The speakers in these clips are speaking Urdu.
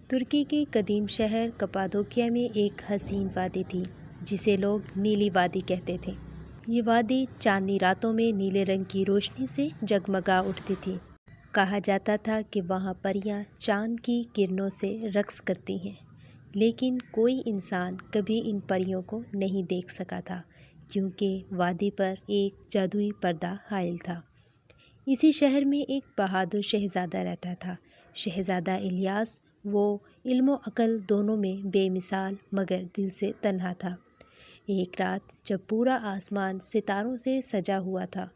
ترکی کے قدیم شہر کپادوکیا میں ایک حسین وادی تھی جسے لوگ نیلی وادی کہتے تھے۔ یہ وادی چاندنی راتوں میں نیلے رنگ کی روشنی سے جگمگا اٹھتی تھی۔ کہا جاتا تھا کہ وہاں پریاں چاند کی کرنوں سے رقص کرتی ہیں، لیکن کوئی انسان کبھی ان پریوں کو نہیں دیکھ سکا تھا کیونکہ وادی پر ایک جادوئی پردہ حائل تھا۔ اسی شہر میں ایک بہادر شہزادہ رہتا تھا، شہزادہ الیاس۔ وہ علم و عقل دونوں میں بے مثال مگر دل سے تنہا تھا۔ ایک رات جب پورا آسمان ستاروں سے سجا ہوا تھا،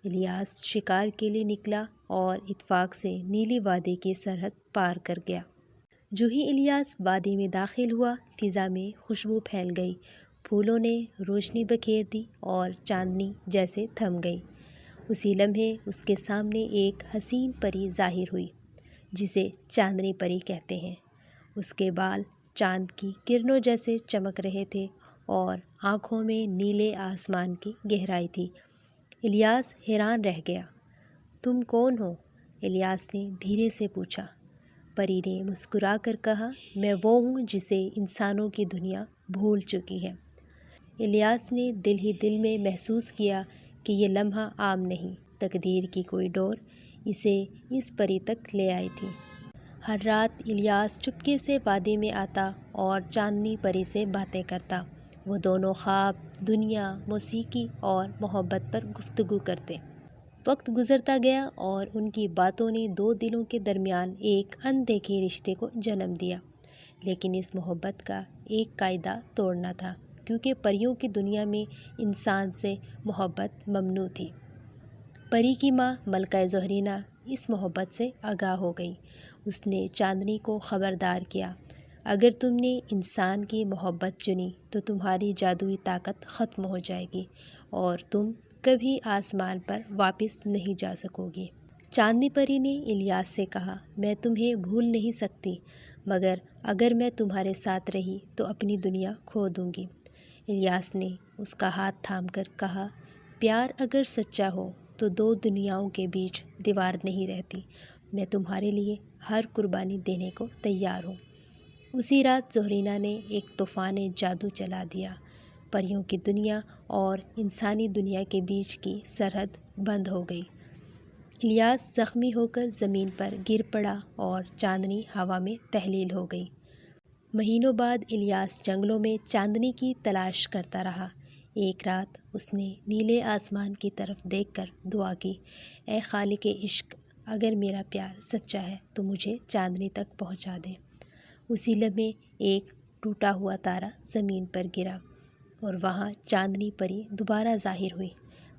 الیاس شکار کے لیے نکلا اور اتفاق سے نیلی وادی کی سرحد پار کر گیا۔ جو ہی الیاس وادی میں داخل ہوا، فضا میں خوشبو پھیل گئی، پھولوں نے روشنی بکھیر دی اور چاندنی جیسے تھم گئی۔ اسی لمحے اس کے سامنے ایک حسین پری ظاہر ہوئی جسے چاندنی پری کہتے ہیں۔ اس کے بال چاند کی کرنوں جیسے چمک رہے تھے اور آنکھوں میں نیلے آسمان کی گہرائی تھی۔ الیاس حیران رہ گیا۔ تم کون ہو؟ الیاس نے دھیرے سے پوچھا۔ پری نے مسکرا کر کہا، میں وہ ہوں جسے انسانوں کی دنیا بھول چکی ہے۔ الیاس نے دل ہی دل میں محسوس کیا کہ یہ لمحہ عام نہیں، تقدیر کی کوئی ڈور اسے اس پری تک لے آئی تھی۔ ہر رات الیاس چپکے سے وادی میں آتا اور چاندنی پری سے باتیں کرتا۔ وہ دونوں خواب، دنیا، موسیقی اور محبت پر گفتگو کرتے۔ وقت گزرتا گیا اور ان کی باتوں نے دو دلوں کے درمیان ایک اندیکھے رشتے کو جنم دیا۔ لیکن اس محبت کا ایک قاعدہ توڑنا تھا، کیونکہ پریوں کی دنیا میں انسان سے محبت ممنوع تھی۔ پری کی ماں ملکہ زہرینہ اس محبت سے آگاہ ہو گئی۔ اس نے چاندنی کو خبردار کیا، اگر تم نے انسان کی محبت چنی تو تمہاری جادوئی طاقت ختم ہو جائے گی اور تم کبھی آسمان پر واپس نہیں جا سکو گی۔ چاندنی پری نے الیاس سے کہا، میں تمہیں بھول نہیں سکتی، مگر اگر میں تمہارے ساتھ رہی تو اپنی دنیا کھو دوں گی۔ الیاس نے اس کا ہاتھ تھام کر کہا، پیار اگر سچا ہو تو دو دنیاؤں کے بیچ دیوار نہیں رہتی۔ میں تمہارے لیے ہر قربانی دینے کو تیار ہوں۔ اسی رات زہرینہ نے ایک طوفان جادو چلا دیا۔ پریوں کی دنیا اور انسانی دنیا کے بیچ کی سرحد بند ہو گئی۔ الیاس زخمی ہو کر زمین پر گر پڑا اور چاندنی ہوا میں تحلیل ہو گئی۔ مہینوں بعد الیاس جنگلوں میں چاندنی کی تلاش کرتا رہا۔ ایک رات اس نے نیلے آسمان کی طرف دیکھ کر دعا کی، اے خالق عشق، اگر میرا پیار سچا ہے تو مجھے چاندنی تک پہنچا دے۔ اسی لمحے ایک ٹوٹا ہوا تارا زمین پر گرا اور وہاں چاندنی پری دوبارہ ظاہر ہوئی،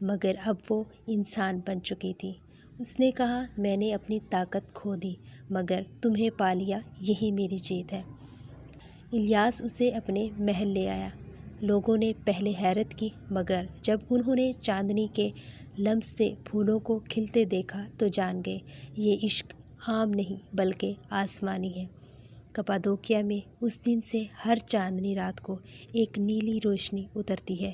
مگر اب وہ انسان بن چکی تھی۔ اس نے کہا، میں نے اپنی طاقت کھو دی مگر تمہیں پا لیا، یہی میری جیت ہے۔ الیاس اسے اپنے محل لے آیا۔ لوگوں نے پہلے حیرت کی، مگر جب انہوں نے چاندنی کے لمس سے پھولوں کو کھلتے دیکھا تو جان گئے، یہ عشق عام نہیں بلکہ آسمانی ہے۔ کپادوکیا میں اس دن سے ہر چاندنی رات کو ایک نیلی روشنی اترتی ہے۔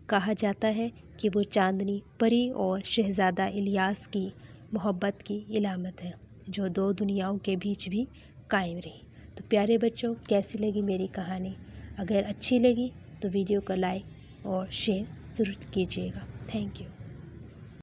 کہا جاتا ہے کہ وہ چاندنی پری اور شہزادہ الیاس کی محبت کی علامت ہے، جو دو دنیاؤں کے بیچ بھی قائم رہی۔ تو پیارے بچوں، کیسی لگی میری کہانی؟ اگر اچھی لگی تو ویڈیو کو لائک اور شیئر ضرور کیجیے گا۔ Thank you.